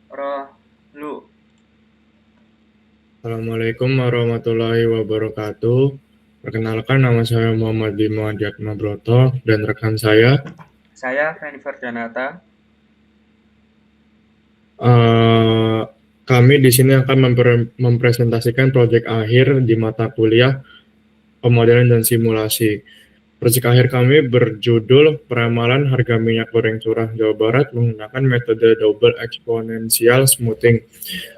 Roh lu. Assalamualaikum warahmatullahi wabarakatuh. Perkenalkan nama saya Muhammad Bimo Adiatmabroto dan rekan saya. Saya Feni Ferdinata. Eh, Kami di sini akan mempresentasikan proyek akhir di mata kuliah pemodelan dan simulasi. Proyek akhir kami berjudul Peramalan Harga Minyak Goreng Curah Jawa Barat menggunakan metode double exponential smoothing.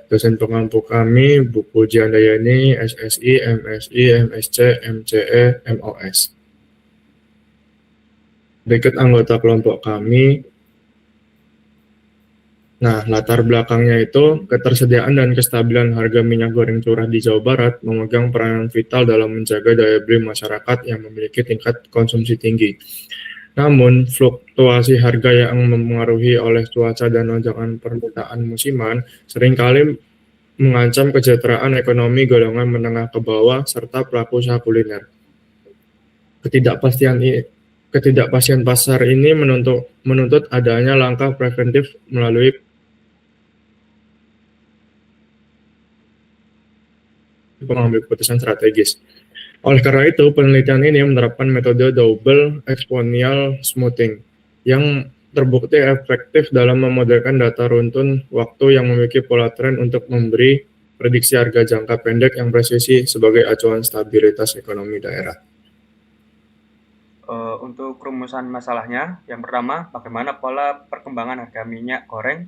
Dosen pengampu kami, Bu Puji Andayani, SSI, MSI, MSC, MCE, MOS. Berikut anggota kelompok kami. Nah, latar belakangnya itu ketersediaan dan kestabilan harga minyak goreng curah di Jawa Barat memegang peranan vital dalam menjaga daya beli masyarakat yang memiliki tingkat konsumsi tinggi. Namun, fluktuasi harga yang mempengaruhi oleh cuaca dan lonjakan permintaan musiman seringkali mengancam kesejahteraan ekonomi golongan menengah ke bawah serta pelaku usaha kuliner. Ketidakpastian ketidakpastian pasar ini menuntut adanya langkah preventif melalui pengambil keputusan strategis. Oleh karena itu, penelitian ini menerapkan metode double exponential smoothing yang terbukti efektif dalam memodelkan data runtun waktu yang memiliki pola tren untuk memberi prediksi harga jangka pendek yang presisi sebagai acuan stabilitas ekonomi daerah. Untuk rumusan masalahnya, yang pertama, bagaimana pola perkembangan harga minyak goreng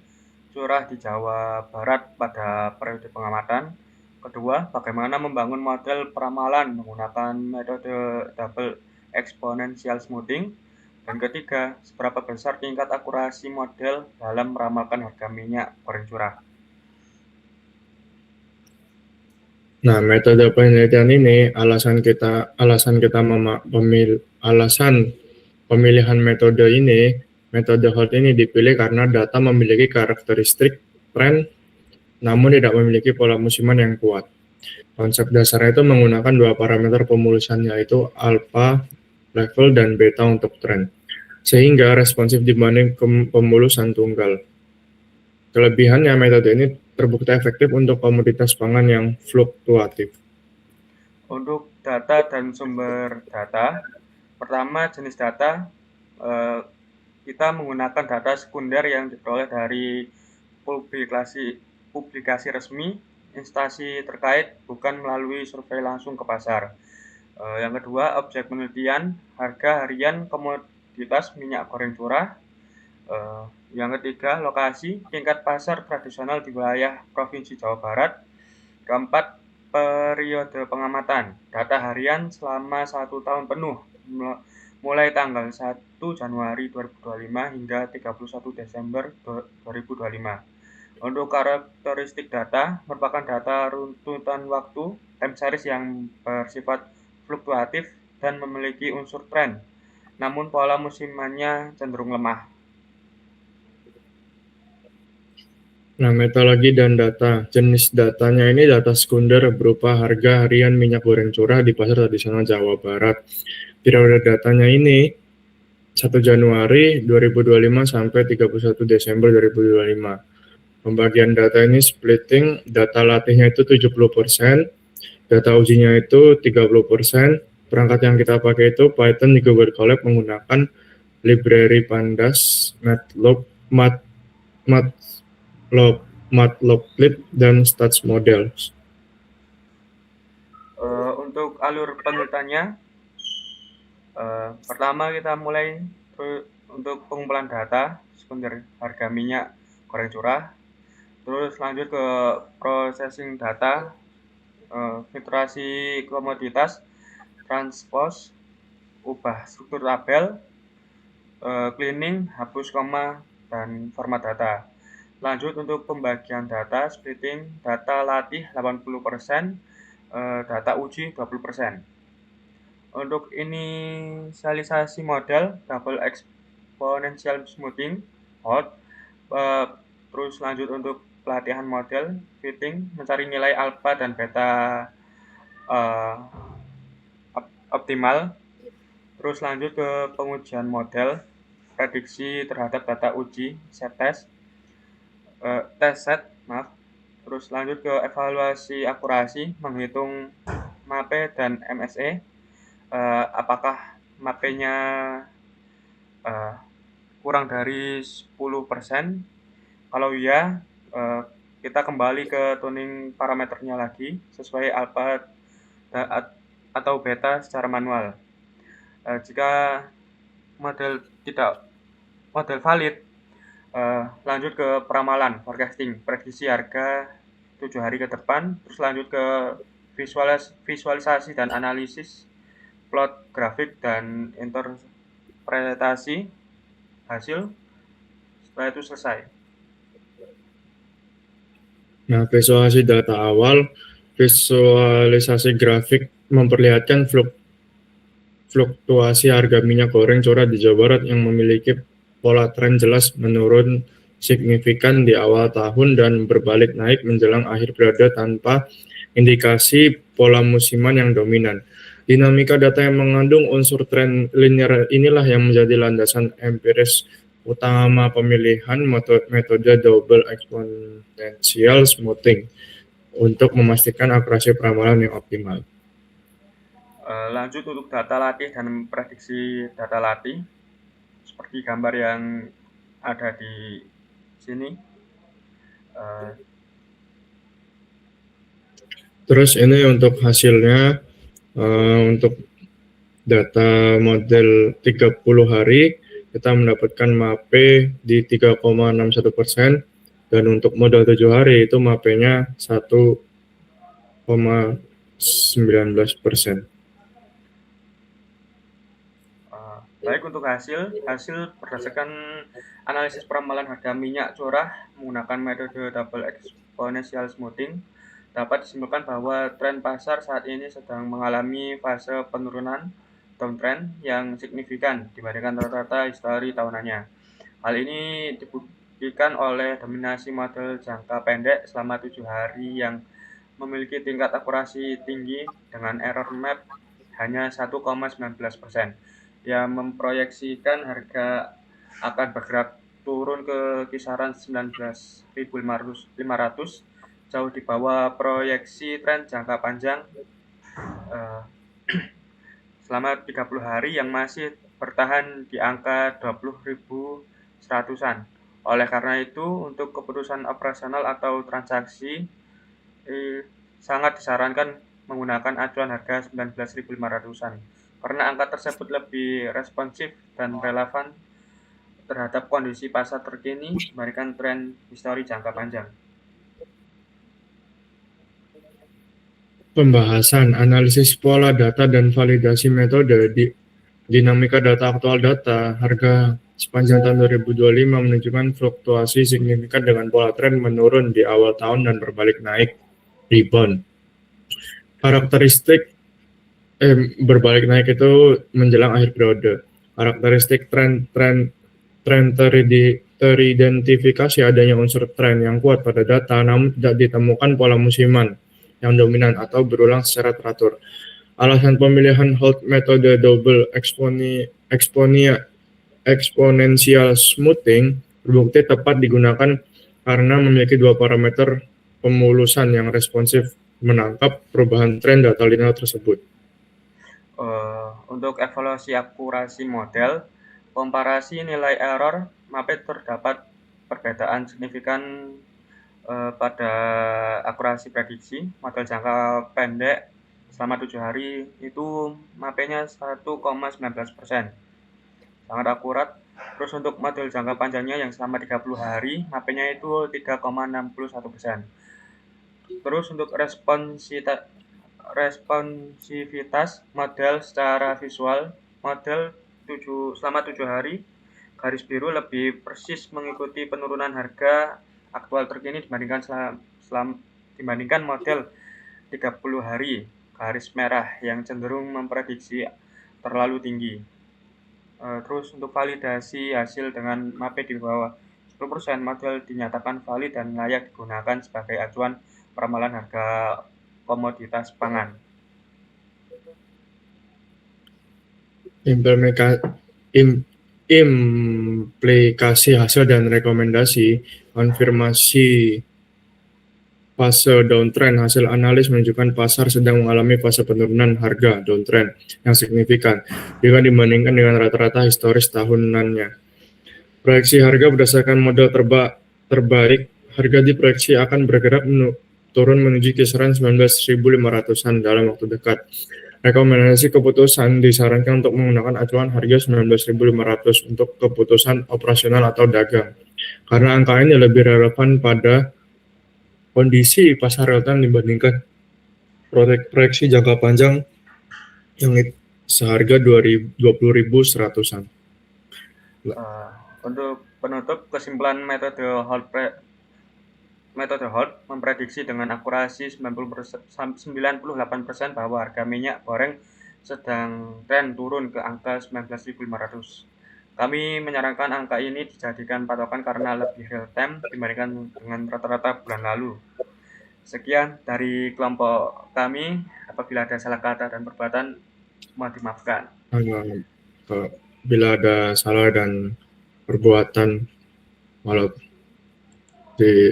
curah di Jawa Barat pada periode pengamatan. Kedua, bagaimana membangun model peramalan menggunakan metode double exponential smoothing. Dan ketiga, seberapa besar tingkat akurasi model dalam meramalkan harga minyak goreng curah. Nah, metode penelitian ini alasan pemilihan metode ini, metode Holt ini dipilih karena data memiliki karakteristik tren namun tidak memiliki pola musiman yang kuat. Konsep dasarnya itu menggunakan dua parameter pemulusan yaitu alpha level dan beta untuk tren, sehingga responsif dibanding pemulusan tunggal. Kelebihannya metode ini terbukti efektif untuk komoditas pangan yang fluktuatif. Untuk data dan sumber data, pertama jenis data, eh, kita menggunakan data sekunder yang diperoleh dari publikasi publikasi resmi, instansi terkait, bukan melalui survei langsung ke pasar. Yang kedua, objek penelitian, harga harian komoditas minyak goreng curah. Eh, yang ketiga, lokasi, tingkat pasar tradisional di wilayah Provinsi Jawa Barat. Keempat, periode pengamatan, data harian selama 1 tahun penuh, mulai tanggal 1 Januari 2025 hingga 31 Desember 2025. Untuk karakteristik data, merupakan data runtutan waktu, time series yang bersifat fluktuatif dan memiliki unsur tren, namun pola musimannya cenderung lemah. Nah, metodologi dan data. Jenis datanya ini data sekunder berupa harga harian minyak goreng curah di pasar tradisional Jawa Barat. Periode datanya ini 1 Januari 2025 sampai 31 Desember 2025. Pembagian data ini splitting, data latihnya itu 70%, data ujinya itu 30%. Perangkat yang kita pakai itu Python di Google Colab menggunakan library Pandas, Matplotlib, dan Stats Models. Untuk alur penelitiannya, pertama kita mulai untuk pengumpulan data sekunder harga minyak goreng curah, terus lanjut ke processing data, filtrasi komoditas, transpose, ubah struktur tabel, cleaning, hapus koma, dan format data. Lanjut untuk pembagian data, splitting, data latih 80%, data uji 20%. Untuk inisialisasi model double exponential smoothing, hot, terus lanjut untuk pelatihan model, fitting, mencari nilai alpha dan beta uh, optimal, terus lanjut ke pengujian model, prediksi terhadap data uji, set test, test set, maaf. Terus lanjut ke evaluasi akurasi, menghitung MAPE dan MSE. Apakah MAPE-nya uh, kurang dari 10%? Kalau iya, kita kembali ke tuning parameternya lagi sesuai alpha atau beta secara manual. Jika model tidak model valid, lanjut ke peramalan forecasting, prediksi harga 7 hari ke depan, terus lanjut ke visualisasi dan analisis plot grafik dan interpretasi hasil. Setelah itu selesai. Nah, visualisasi data awal, visualisasi grafik memperlihatkan fluktuasi harga minyak goreng curah di Jawa Barat yang memiliki pola tren jelas menurun signifikan di awal tahun dan berbalik naik menjelang akhir periode tanpa indikasi pola musiman yang dominan. Dinamika data yang mengandung unsur tren linear inilah yang menjadi landasan empiris utama pemilihan metode double exponential smoothing untuk memastikan akurasi peramalan yang optimal. Lanjut untuk data latih dan prediksi data latih, seperti gambar yang ada di sini. Terus ini untuk hasilnya, untuk data model 30 hari, kita mendapatkan MAPE di 3,61%, dan untuk model 7 hari itu MAPE-nya 1,19%. Baik, untuk hasil berdasarkan analisis peramalan harga minyak curah menggunakan metode double exponential smoothing, dapat disimpulkan bahwa tren pasar saat ini sedang mengalami fase penurunan downtrend yang signifikan dibandingkan rata-rata histori tahunannya. Hal ini dibuktikan oleh dominasi model jangka pendek selama 7 hari yang memiliki tingkat akurasi tinggi dengan error map hanya 1,19%, yang memproyeksikan harga akan bergerak turun ke kisaran 19.500, jauh di bawah proyeksi tren jangka panjang selama 30 hari yang masih bertahan di angka 20.100-an. Oleh karena itu, untuk keputusan operasional atau transaksi sangat disarankan menggunakan acuan harga 19.500-an, karena angka tersebut lebih responsif dan relevan terhadap kondisi pasar terkini dibandingkan tren histori jangka panjang. Pembahasan, analisis pola data dan validasi metode dinamika data aktual data harga sepanjang tahun 2025 menunjukkan fluktuasi signifikan dengan pola tren menurun di awal tahun dan berbalik naik rebound. Karakteristik berbalik naik itu menjelang akhir periode. Karakteristik tren teridentifikasi adanya unsur tren yang kuat pada data, namun tidak ditemukan pola musiman yang dominan atau berulang secara teratur. Alasan pemilihan Holt metode double exponential smoothing terbukti tepat digunakan karena memiliki dua parameter pemulusan yang responsif menangkap perubahan tren data linear tersebut. Untuk evaluasi akurasi model, komparasi nilai error MAPE terdapat perbedaan signifikan pada akurasi prediksi. Model jangka pendek selama 7 hari itu MAPE-nya 1,19%, sangat akurat. Terus untuk model jangka panjangnya yang selama 30 hari, MAPE-nya itu 3,61%. Terus untuk responsivitas model secara visual, model selama 7 hari, garis biru lebih persis mengikuti penurunan harga aktual terkini dibandingkan model 30 hari, garis merah yang cenderung memprediksi terlalu tinggi. Terus untuk validasi hasil dengan MAPE di bawah 10%, model dinyatakan valid dan layak digunakan sebagai acuan peramalan harga komoditas pangan. Implikasi hasil dan rekomendasi. konfirmasi fase downtrend. Hasil analis menunjukkan pasar sedang mengalami fase penurunan harga downtrend yang signifikan jika dibandingkan dengan rata-rata historis tahunannya. Proyeksi harga berdasarkan model terbaik, harga diproyeksi akan bergerak turun menuju kisaran 19.500-an dalam waktu dekat. Rekomendasi keputusan disarankan untuk menggunakan acuan harga 19.500 untuk keputusan operasional atau dagang, karena angka ini lebih relevan pada kondisi pasar real time dibandingkan proyeksi jangka panjang yang seharga 20.100-an. Untuk penutup, kesimpulan metode Holt memprediksi dengan akurasi 98% bahwa harga minyak goreng sedang tren turun ke angka 19.500. Kami menyarankan angka ini dijadikan patokan karena lebih real time dibandingkan dengan rata-rata bulan lalu. Sekian dari kelompok kami. Apabila ada salah kata dan perbuatan, mohon dimaafkan. Bila ada salah dan perbuatan, walau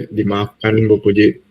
dimaafkan Bu Puji.